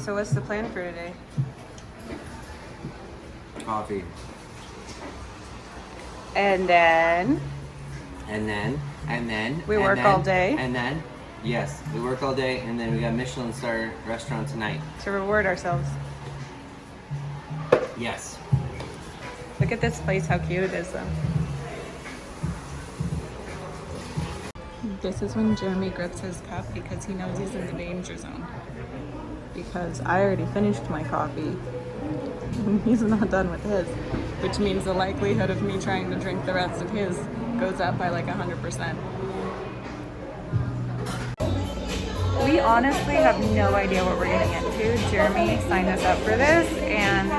So what's the plan for today? Coffee. And then we work all day. And then, yes, we work all day, and then we got Michelin star restaurant tonight. To reward ourselves. Yes. Look at this place, how cute it is though. This is when Jeremy grips his cup because he knows he's in the danger zone. Because I already finished my coffee. He's not done with his, which means the likelihood of me trying to drink the rest of his goes up by like 100%. We honestly have no idea what we're getting into. Jeremy signed us up for this, and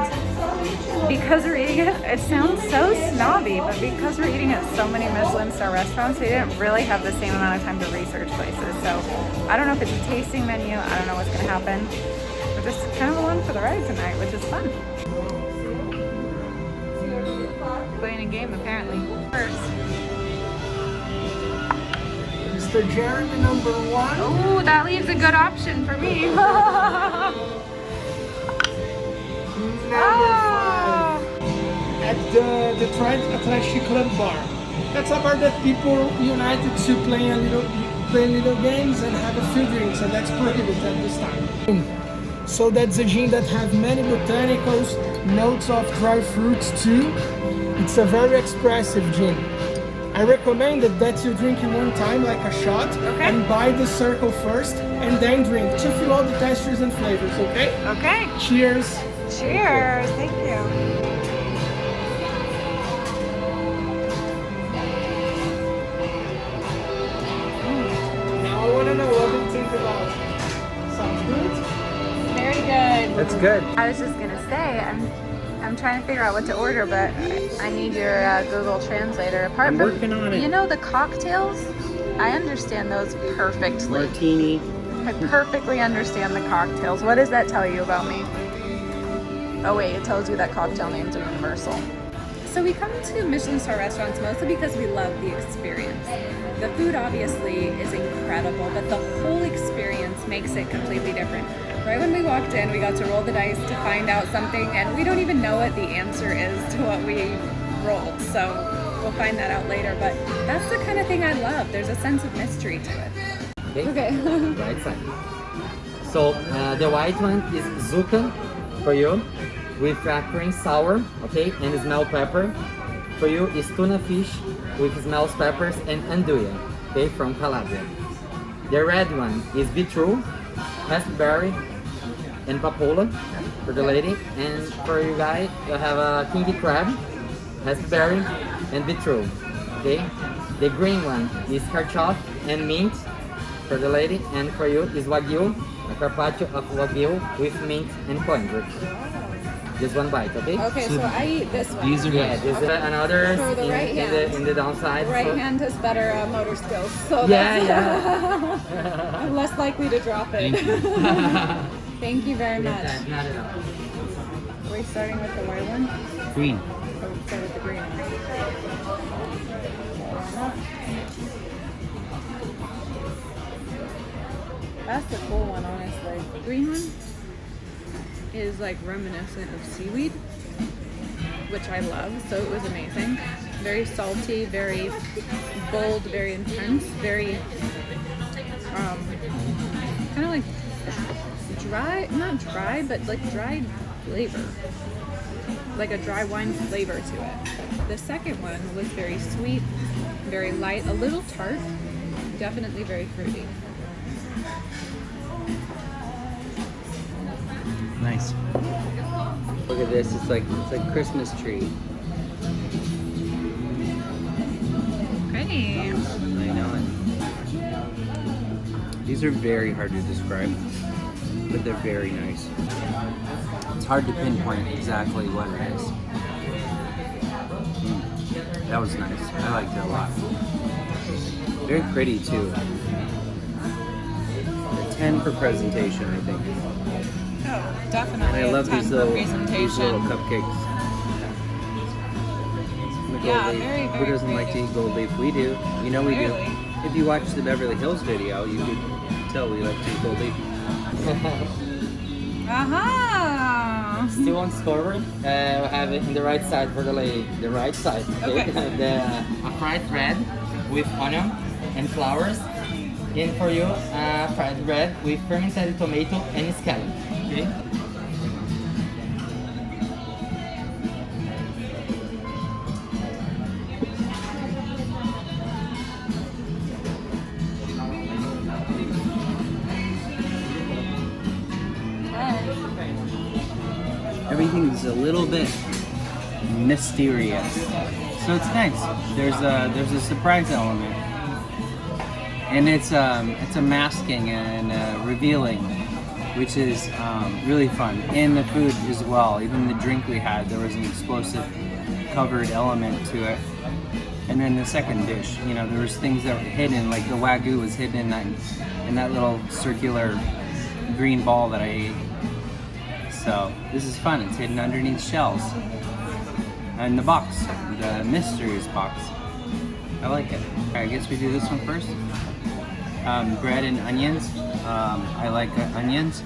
because we're eating it, it sounds so snobby, but because we're eating at so many Michelin star restaurants, we didn't really have the same amount of time to research places. So I don't know if it's a tasting menu, I don't know what's gonna happen. We're just kind of along for the ride tonight, which is fun. Playing a game apparently. First. Mr. Jeremy, number 1. Oh, that leaves a good option for me. Number 5. At the Trend Atlantic Club bar. That's a bar that people united to play little games and have a few drinks, and that's prohibited at this time. So that's a gin that have many botanicals, notes of dry fruits too. It's a very expressive gin. I recommend that you drink in one time, like a shot, and buy the circle first, and then drink to feel all the textures and flavors, okay? Okay. Cheers. Cheers. Thank you. Now I want to know what you think about. Sounds good? Very good. That's good. I was just gonna say, I'm trying to figure out what to order, but I need your Google Translator. I'm working on it. You know the cocktails? I understand those perfectly. Martini. I perfectly understand the cocktails. What does that tell you about me? Oh wait, it tells you that cocktail names are universal. So we come to Michelin star restaurants mostly because we love the experience. The food obviously is incredible, but the whole experience makes it completely different. Right when we walked in, we got to roll the dice to find out something, and we don't even know what the answer is to what we rolled. So we'll find that out later, but that's the kind of thing I love. There's a sense of mystery to it. Okay. Right side. So the white one is zucca for you, with cream sour, okay, and smell pepper. For you is tuna fish with smells peppers and andouille, okay, from Calabria. The red one is beetroot, raspberry, and papoula for the lady, and for you guy you have a kinky crab, raspberry, and beetroot. Okay, the green one is carchot and mint for the lady, and for you is wagyu, a carpaccio of wagyu with mint and cognac. Just one bite, okay? Okay, so I eat this one. These are this is another For the right hand. in the downside. The right so. hand has better motor skills, so Yeah. I'm less likely to drop it. Thank you. Thank you very much. Not at all. Are we starting with the white one? Green. Or we start with the green one? That's the cool one, honestly. The green one is like reminiscent of seaweed, which I love, so it was amazing. Very salty, very bold, very intense, very kind of like dry, not dry, but like dried flavor, like a dry wine flavor to it. The second one was very sweet, very light, a little tart, definitely very fruity. Nice. Look at this. It's like Christmas tree. Pretty. I know it. These are very hard to describe, but they're very nice. It's hard to pinpoint exactly what it is. That was nice. I liked it a lot. Very pretty too. A 10 for presentation, I think. Oh, definitely. And I love these little presentation. cupcakes. Yeah, very, Who doesn't like to eat gold leaf? We do. You know we do. If you watch the Beverly Hills video, you could tell we like to eat gold leaf. Aha! Still on savory. We have it in the right side for the lady. The right side. Okay. A fried bread with onion and flowers. And for you, fried bread with fermented tomato and scallop. Okay. Everything's a little bit mysterious, so it's nice. There's a surprise element, and it's a masking and revealing, which is really fun. And the food as well. Even the drink we had, there was an explosive covered element to it. And then the second dish, you know, there was things that were hidden, like the wagyu was hidden in that little circular green ball that I ate. So this is fun. It's hidden underneath shells. And the box, the mysterious box. I like it. I guess we do this one first. Bread and onions. I like onions.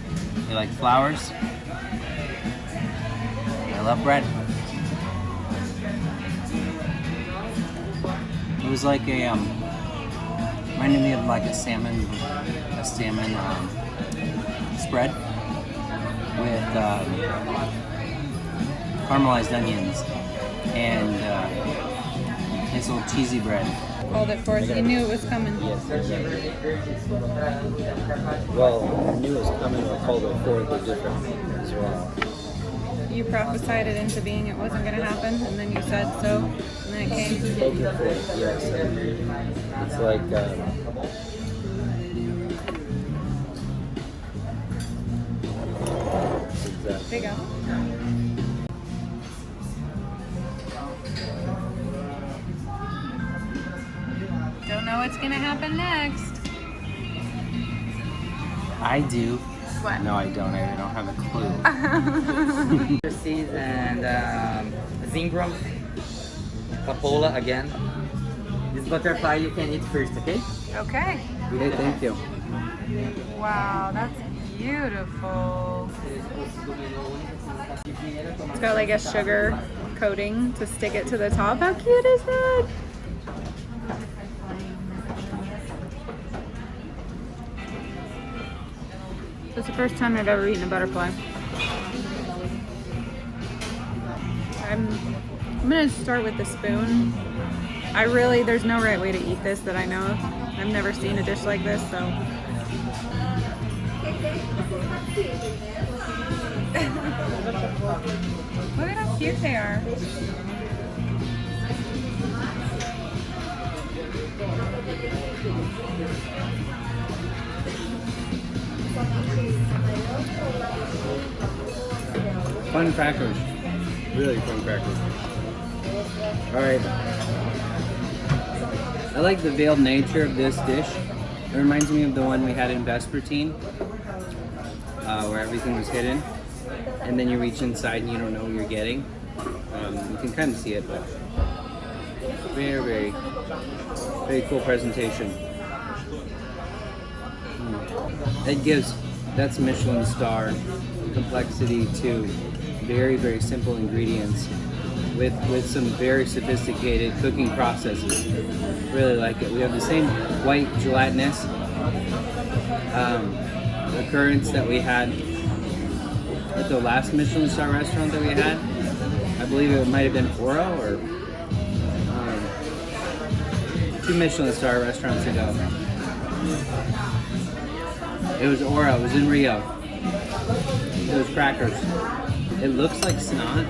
I like flowers. I love bread. It was like a reminded me of like a salmon spread with caramelized onions and nice little cheesy bread. Called it for us. You knew it was coming. Yes. Well, I knew it was coming. I called it for the different as well. You prophesied it into being it wasn't going to happen, and then you said so, and then it came. Spoken for it, yes. It's like There you go. Don't know what's going to happen next. I do. What? No, I don't. I don't have a clue. Seeds and zimbro, papoula again. This butterfly you can eat first, okay? Okay. Okay, thank you. Wow, that's beautiful. It's got like a sugar coating to stick it to the top. How cute is that? It's the first time I've ever eaten a butterfly. I'm gonna start with the spoon. There's no right way to eat this that I know of. I've never seen a dish like this, so. Look at how cute they are. Fun crackers. Really fun crackers. Alright. I like the veiled nature of this dish. It reminds me of the one we had in Vespertine, where everything was hidden. And then you reach inside and you don't know what you're getting. You can kind of see it, but very, very, very cool presentation. That's Michelin star complexity to very, very simple ingredients with some very sophisticated cooking processes. Really like it. We have the same white gelatinous occurrence that we had at the last Michelin star restaurant that we had. I believe it might have been Oro or 2 Michelin star restaurants ago. It was Oro. It was in Rio. It was crackers. It looks like snot,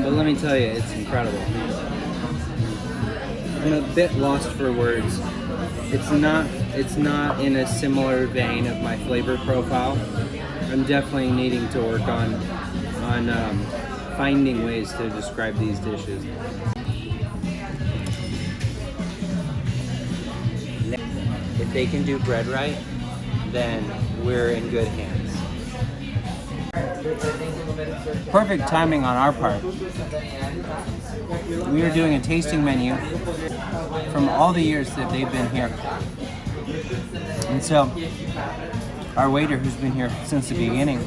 but let me tell you, it's incredible. I'm a bit lost for words. It's not in a similar vein of my flavor profile. I'm definitely needing to work on finding ways to describe these dishes. If they can do bread right, then we're in good hands. Perfect timing on our part. We are doing a tasting menu from all the years that they've been here. And so, our waiter, who's been here since the beginning,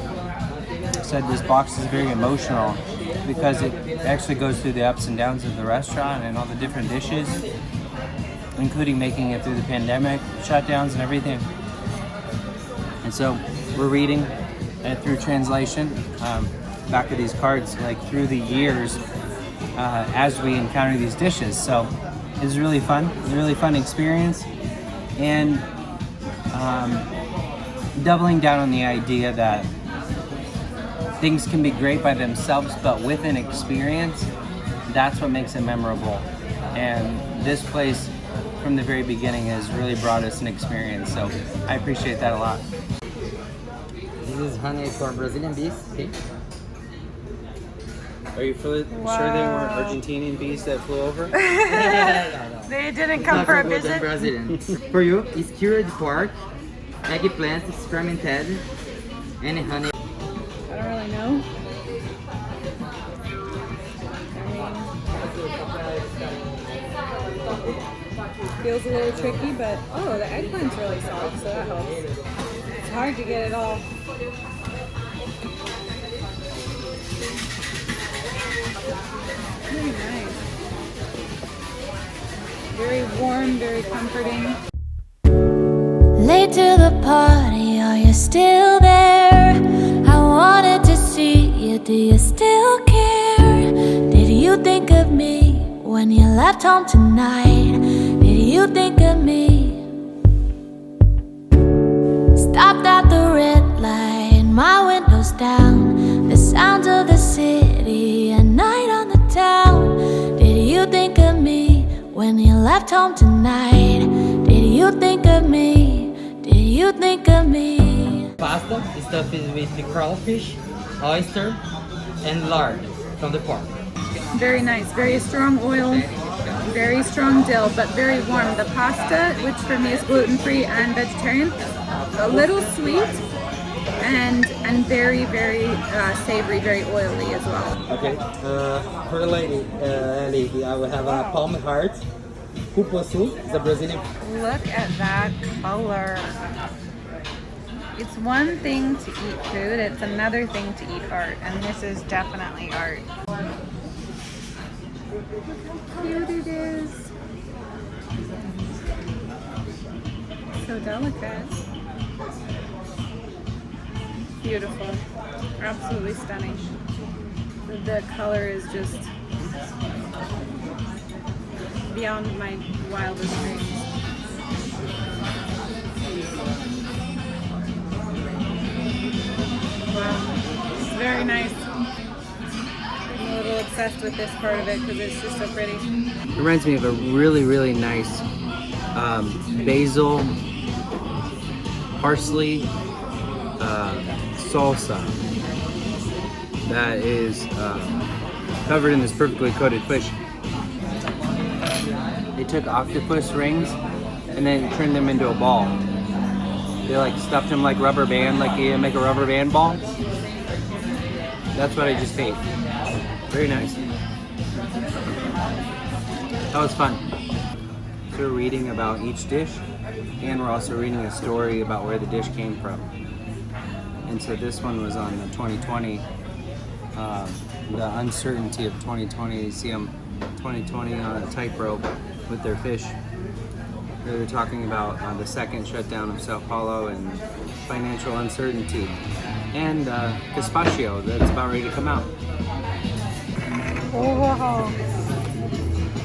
said this box is very emotional because it actually goes through the ups and downs of the restaurant and all the different dishes, including making it through the pandemic, shutdowns and everything. And so we're reading it through translation, back of these cards, like through the years as we encounter these dishes. So it's really fun, a really fun experience. And doubling down on the idea that things can be great by themselves, but with an experience, that's what makes it memorable. And this place, from the very beginning, has really brought us an experience. So I appreciate that a lot. This is honey for Brazilian bees. Okay. Are you sure they weren't Argentinian bees that flew over? They didn't come for a visit. Brazilian. For you, it's cured pork, eggplant, fermented, and honey. I don't really know. Feels a little tricky, but oh, the eggplant's really soft, so that helps. It's hard to get it all. Very nice. Very warm, very comforting. Late to the party, are you still there? I wanted to see you, do you still care? Did you think of me when you left home tonight? Did you think of me? Stopped at the red light, my windows down. The sounds of the city, a night on the town. Did you think of me when you left home tonight? Did you think of me? Did you think of me? Pasta stuffed with the crawfish, oyster, and lard from the pork. Very nice, very strong oil, very strong dill, but very warm. The pasta, which for me is gluten-free and vegetarian, a little sweet and very, very savory, very oily as well. Okay, for the lady, Ellie, I will have a palm heart. Cupuaçu is a Brazilian. Look at that color. It's one thing to eat food, it's another thing to eat art, and this is definitely art. Look how cute it is. So delicate. Beautiful. Absolutely stunning. The color is just beyond my wildest dreams. Wow, it's very nice. I'm a little obsessed with this part of it because it's just so pretty. It reminds me of a really, really nice basil, parsley salsa that is covered in this perfectly coated fish. They took octopus rings and then turned them into a ball. They like stuffed them like rubber band, like you make a rubber band ball. That's what I just ate. Very nice. That was fun. So we're reading about each dish, and we're also reading a story about where the dish came from. And so this one was on the 2020, the uncertainty of 2020. You see them 2020 on a tightrope with their fish. They were talking about the second shutdown of Sao Paulo and financial uncertainty, and gazpacho that's about ready to come out. Oh,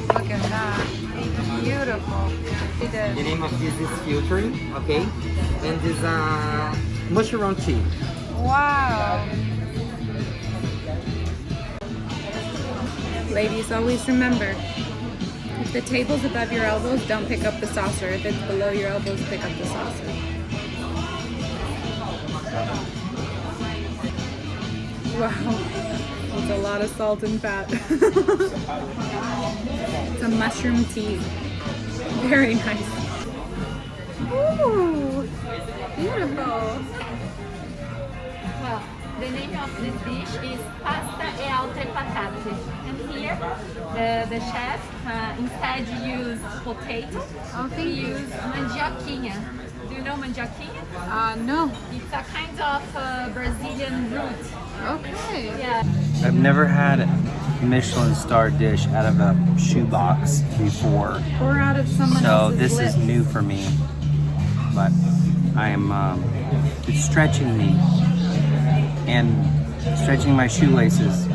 look at that. Beautiful. The name of this is filtering, okay? And this mushroom cheese. Wow. Ladies, always remember, if the table's above your elbows, don't pick up the saucer. If it's below your elbows, pick up the saucer. Wow. It's a lot of salt and fat. It's a mushroom tea. Very nice. Ooh, beautiful. Well, the name of this dish is pasta e altre patate. And here, the chef instead use potato, he use mandioquinha. Do you know mandioquinha? No. It's a kind of Brazilian root. okay. Yeah. I've never had a Michelin star dish out of a shoebox before, Or out of someone so else's this lips. is new for me. But I am it's stretching me and stretching my shoelaces.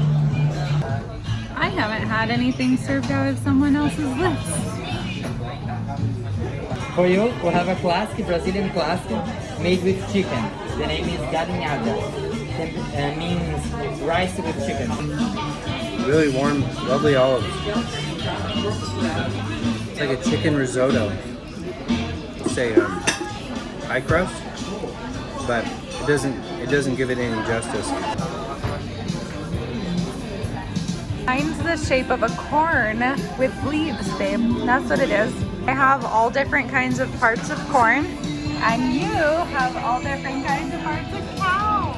I haven't had anything served out of someone else's lips. For you, we have a classic, Brazilian classic, made with chicken. The name is galinhada. It means rice with chicken. Really warm, lovely olives. It's like a chicken risotto. Say pie crust, but it doesn't give it any justice. Mine's the shape of a corn with leaves, babe. That's what it is. I have all different kinds of parts of corn, and you have all different kinds of parts of cow.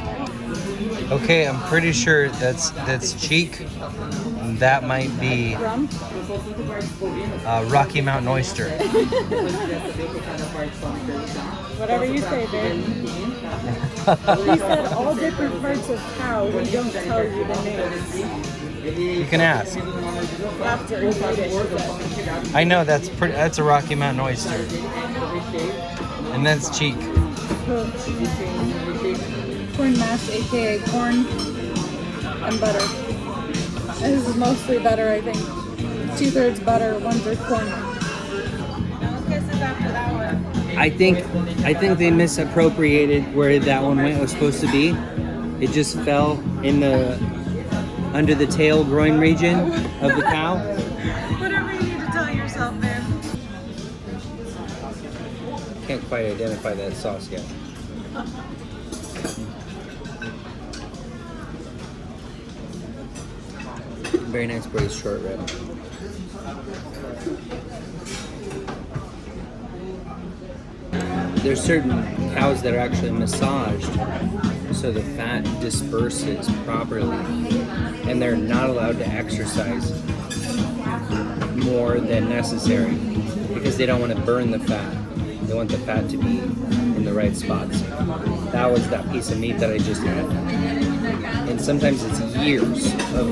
Okay, I'm pretty sure that's cheek. That might be Rocky Mountain oyster. Whatever you say, babe. He said all different parts of cow. We don't tell you the names. You can ask. After you said it. I know that's a Rocky Mountain oyster, and that's cheek. Corn mash, aka corn and butter. This is mostly butter, I think. 2/3 butter, 1/3 corn. No kisses after that one. I think they misappropriated where that one went was supposed to be. It just fell in the under the tail groin region of the cow. Whatever you need to tell yourself, man. Can't quite identify that sauce yet. Very nice braised short rib. There's certain cows that are actually massaged so the fat disperses properly, and they're not allowed to exercise more than necessary because they don't want to burn the fat. They want the fat to be in the right spots. That was that piece of meat that I just had. And sometimes it's years of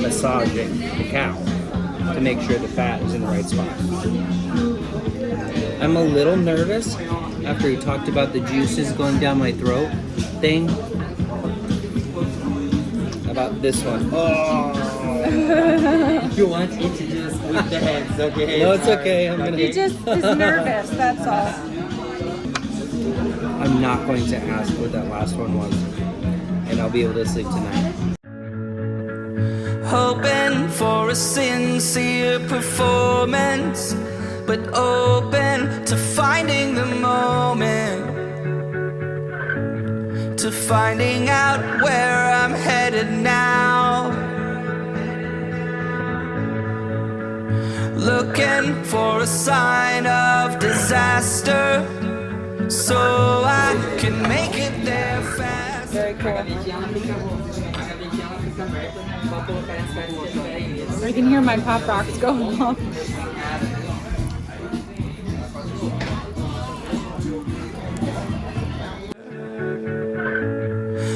massaging the cow to make sure the fat is in the right spot. I'm a little nervous after he talked about the juices going down my throat thing. About this one. Oh! If you want, eat just with the hands, okay? No, it's okay. I'm gonna. He just is nervous, that's all. I'm not going to ask what that last one was, and I'll be able to sleep tonight. Hoping for a sincere performance, but open to finding the moment, to finding out where I'm headed now. Looking for a sign of disaster, so I can make it there fast. Very cool. I can hear my pop rocks going off.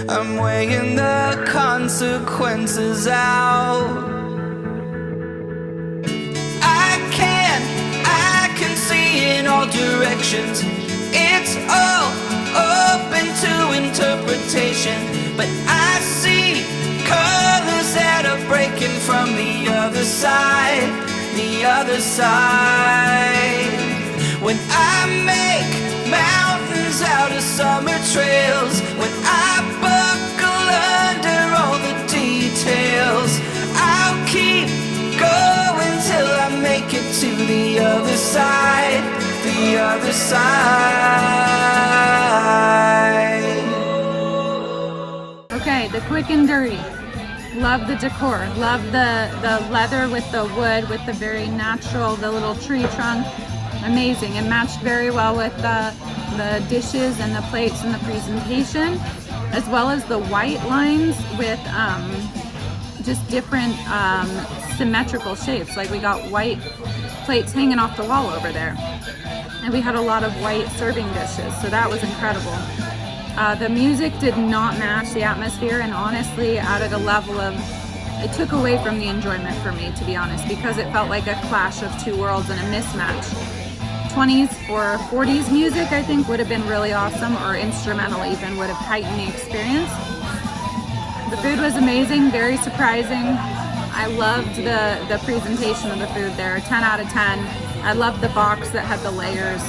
I'm weighing the consequences out. I can see in all directions. It's all open to interpretation, but I see colors that are breaking from the other side, the other side. When I make mountains out of summer trails, when I buckle under all the details, I'll keep going till I make it to the other side, the other side. Okay, the quick and dirty. Love the decor. Love the leather with the wood, with the very natural, the little tree trunk. Amazing. It matched very well with the dishes and the plates and the presentation, as well as the white lines with just different symmetrical shapes. Like we got white plates hanging off the wall over there, and we had a lot of white serving dishes, so that was incredible. The music did not match the atmosphere, and honestly added a level of, it took away from the enjoyment for me, to be honest, because it felt like a clash of two worlds and a mismatch. 20s or 40s music, I think, would have been really awesome, or instrumental even, would have heightened the experience. The food was amazing, very surprising. I loved the presentation of the food there, 10 out of 10. I loved the box that had the layers.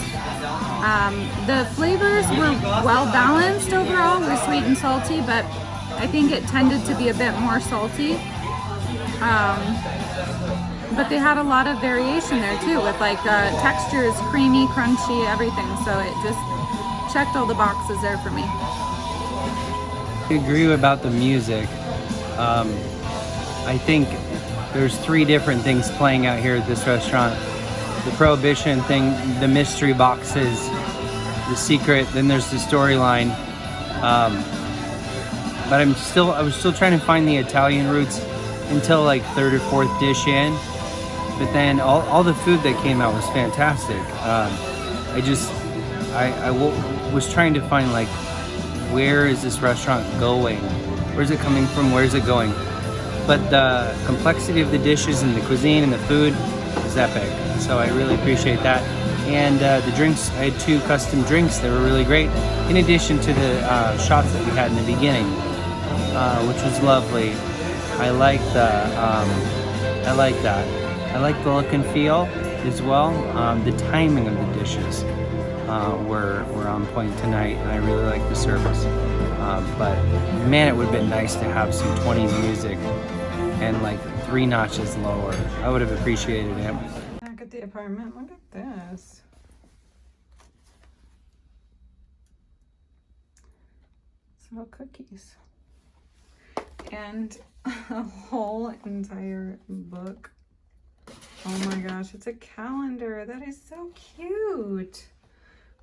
The flavors were well balanced overall, were sweet and salty, but I think it tended to be a bit more salty. But they had a lot of variation there too, with like textures, creamy, crunchy, everything. So it just checked all the boxes there for me. I agree about the music. I think there's 3 different things playing out here at this restaurant. The prohibition thing, the mystery boxes, the secret, then there's the storyline. But I was still trying to find the Italian roots until like 3rd or 4th dish in. But then all the food that came out was fantastic. I was trying to find like, where is this restaurant going? Where's it coming from? Where's it going? But the complexity of the dishes and the cuisine and the food is epic. So I really appreciate that. And the drinks, I had 2 custom drinks that were really great, in addition to the shots that we had in the beginning, which was lovely. I like that. I like the look and feel as well. The timing of the dishes were on point tonight, and I really like the service. But man, it would have been nice to have some 20s music and like 3 notches lower. I would have appreciated it. Back at the apartment, look at this. It's little cookies. And a whole entire book. Oh my gosh, it's a calendar. That is so cute.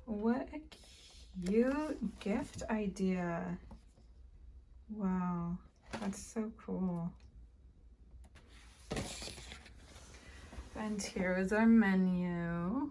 What a cute gift idea. Wow, that's so cool. And here is our menu.